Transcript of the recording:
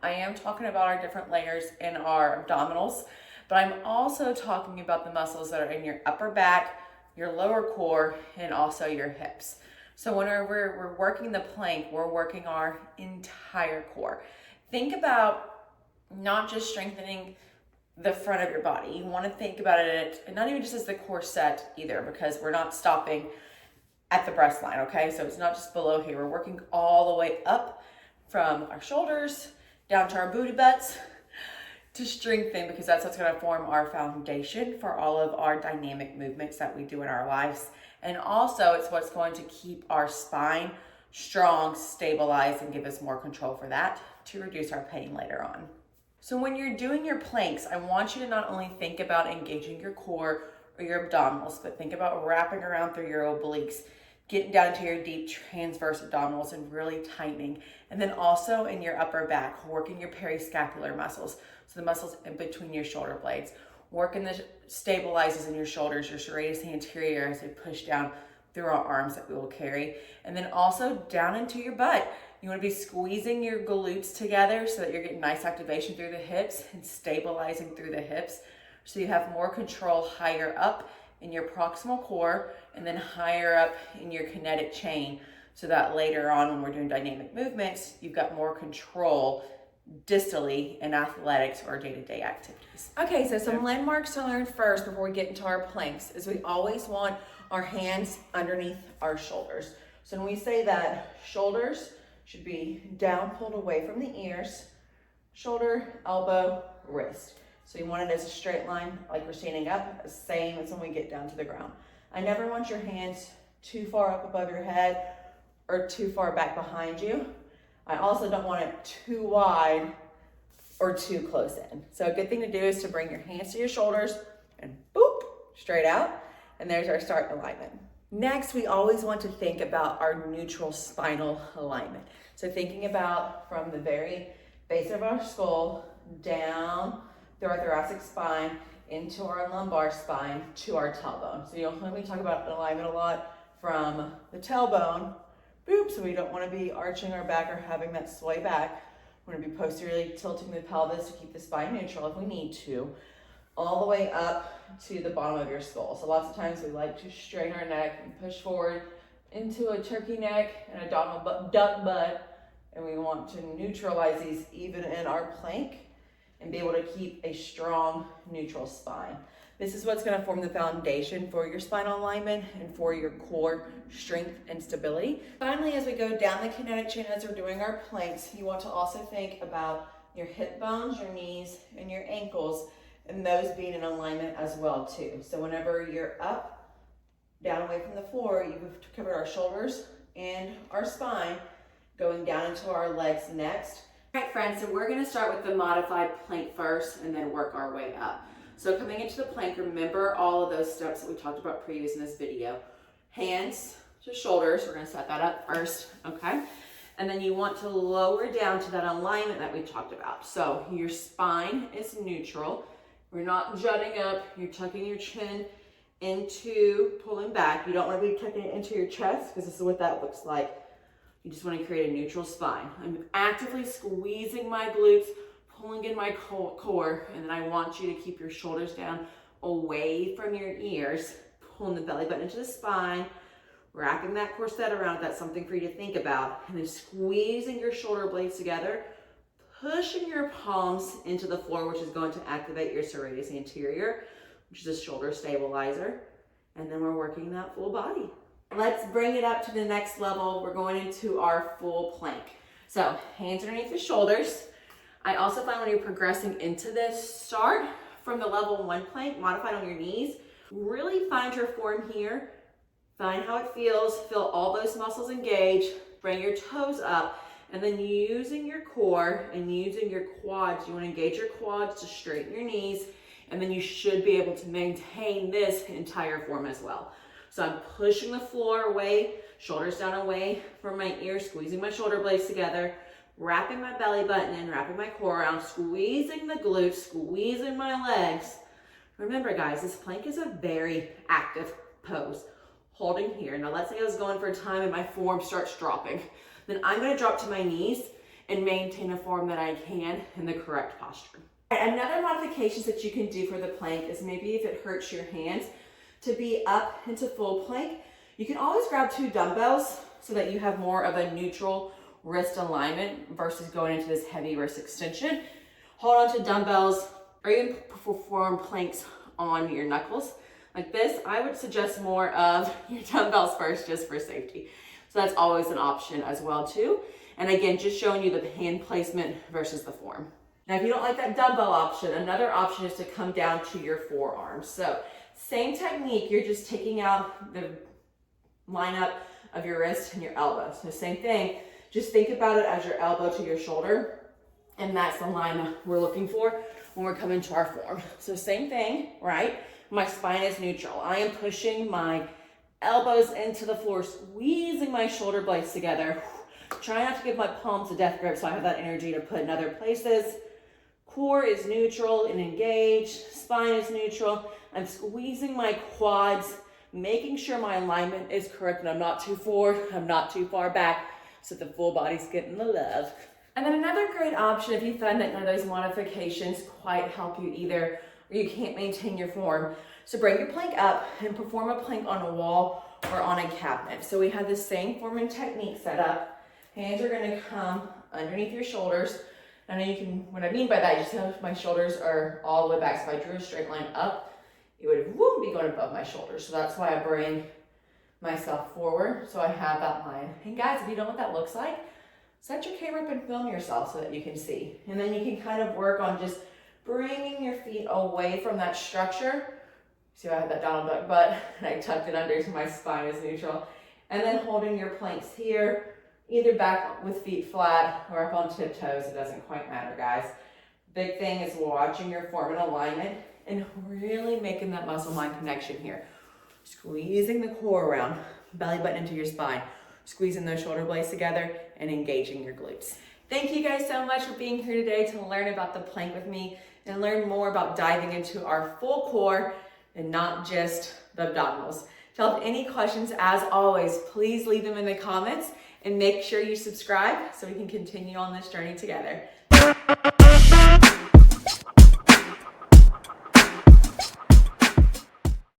I am talking about our different layers in our abdominals, but I'm also talking about the muscles that are in your upper back, your lower core, and also your hips. So whenever we're working the plank, we're working our entire core. Think about not just strengthening the front of your body. You want to think about it, and not even just as the core set either, because we're not stopping at the breast line, okay? So it's not just below here. We're working all the way up from our shoulders down to our booty butts to strengthen, because that's what's going to form our foundation for all of our dynamic movements that we do in our lives. And also it's what's going to keep our spine strong, stabilized, and give us more control for that to reduce our pain later on. So when you're doing your planks, I want you to not only think about engaging your core or your abdominals, but think about wrapping around through your obliques, getting down into your deep transverse abdominals and really tightening. And then also in your upper back, working your periscapular muscles. So the muscles in between your shoulder blades. Working the stabilizers in your shoulders, your serratus anterior as they push down through our arms that we will carry. And then also down into your butt. You want to be squeezing your glutes together so that you're getting nice activation through the hips and stabilizing through the hips. So you have more control higher up in your proximal core and then higher up in your kinetic chain, so that later on when we're doing dynamic movements, you've got more control distally in athletics or day-to-day activities. Okay, so some landmarks to learn first before we get into our planks is we always want our hands underneath our shoulders. So when we say that, shoulders should be down, pulled away from the ears, shoulder, elbow, wrist. So you want it as a straight line, like we're standing up, same as when we get down to the ground. I never want your hands too far up above your head or too far back behind you. I also don't want it too wide or too close in. So a good thing to do is to bring your hands to your shoulders and boop, straight out. And there's our start alignment. Next, we always want to think about our neutral spinal alignment. So thinking about from the very base of our skull down through our thoracic spine into our lumbar spine to our tailbone. So you'll hear me talk about alignment a lot from the tailbone, boop, so we don't want to be arching our back or having that sway back. We're going to be posteriorly tilting the pelvis to keep the spine neutral if we need to, all the way up to the bottom of your skull. So lots of times we like to straighten our neck and push forward into a turkey neck and a duck butt, and we want to neutralize these even in our plank and be able to keep a strong neutral spine. This is what's going to form the foundation for your spinal alignment and for your core strength and stability. Finally, as we go down the kinetic chain as we're doing our planks, you want to also think about your hip bones, your knees, and your ankles, and those being in alignment as well too. So whenever you're up, down away from the floor, you've covered our shoulders and our spine, going down into our legs next. All right, friends, so we're gonna start with the modified plank first and then work our way up. So coming into the plank, remember all of those steps that we talked about previous in this video. Hands to shoulders, we're gonna set that up first, okay? And then you want to lower down to that alignment that we talked about. So your spine is neutral. We're not jutting up, you're tucking your chin into, pulling back. You don't wanna be tucking it into your chest, because this is what that looks like. You just want to create a neutral spine. I'm actively squeezing my glutes, pulling in my core, and then I want you to keep your shoulders down away from your ears, pulling the belly button into the spine, wrapping that corset around if that's something for you to think about, and then squeezing your shoulder blades together, pushing your palms into the floor, which is going to activate your serratus anterior, which is a shoulder stabilizer, and then we're working that full body. Let's bring it up to the next level. We're going into our full plank. So hands underneath the shoulders. I also find when you're progressing into this, start from the level 1 plank, modified on your knees. Really find your form here. Find how it feels. Feel all those muscles engage. Bring your toes up. And then using your core and using your quads, you want to engage your quads to straighten your knees. And then you should be able to maintain this entire form as well. So I'm pushing the floor away, shoulders down away from my ears, squeezing my shoulder blades together, wrapping my belly button in, wrapping my core around, squeezing the glutes, squeezing my legs. Remember guys, this plank is a very active pose. Holding here. Now let's say I was going for a time and my form starts dropping. Then I'm gonna drop to my knees and maintain a form that I can in the correct posture. Another modifications that you can do for the plank is maybe if it hurts your hands to be up into full plank, you can always grab 2 dumbbells so that you have more of a neutral wrist alignment versus going into this heavy wrist extension. Hold on to dumbbells, or you can perform planks on your knuckles. Like this, I would suggest more of your dumbbells first just for safety. So that's always an option as well too. And again, just showing you the hand placement versus the form. Now, if you don't like that dumbbell option, another option is to come down to your forearms. So same technique, you're just taking out the lineup of your wrist and your elbow. So same thing, just think about it as your elbow to your shoulder, and that's the line we're looking for when we're coming to our form. So same thing, right? My spine is neutral. I am pushing my elbows into the floor, squeezing my shoulder blades together. Try not to give my palms a death grip so I have that energy to put in other places. Core is neutral and engaged. Spine is neutral. I'm squeezing my quads, making sure my alignment is correct and I'm not too forward, I'm not too far back, so the full body's getting the love. And then another great option if you find that none of those modifications quite help you either, or you can't maintain your form. So bring your plank up and perform a plank on a wall or on a cabinet. So we have the same form and technique set up. Hands are gonna come underneath your shoulders. I know you can, what I mean by that, you just know my shoulders are all the way back. So if I drew a straight line up, it would be going above my shoulders. So that's why I bring myself forward so I have that line. And guys, if you don't know what that looks like, set your camera up and film yourself so that you can see. And then you can kind of work on just bringing your feet away from that structure. See how I have that Donald Duck butt and I tucked it under so my spine is neutral. And then holding your planks here, either back with feet flat or up on tiptoes. It doesn't quite matter, guys. Big thing is watching your form and alignment and really making that muscle-mind connection here. Squeezing the core around, belly button into your spine, squeezing those shoulder blades together and engaging your glutes. Thank you guys so much for being here today to learn about the plank with me and learn more about diving into our full core and not just the abdominals. If you have any questions, as always, please leave them in the comments and make sure you subscribe so we can continue on this journey together.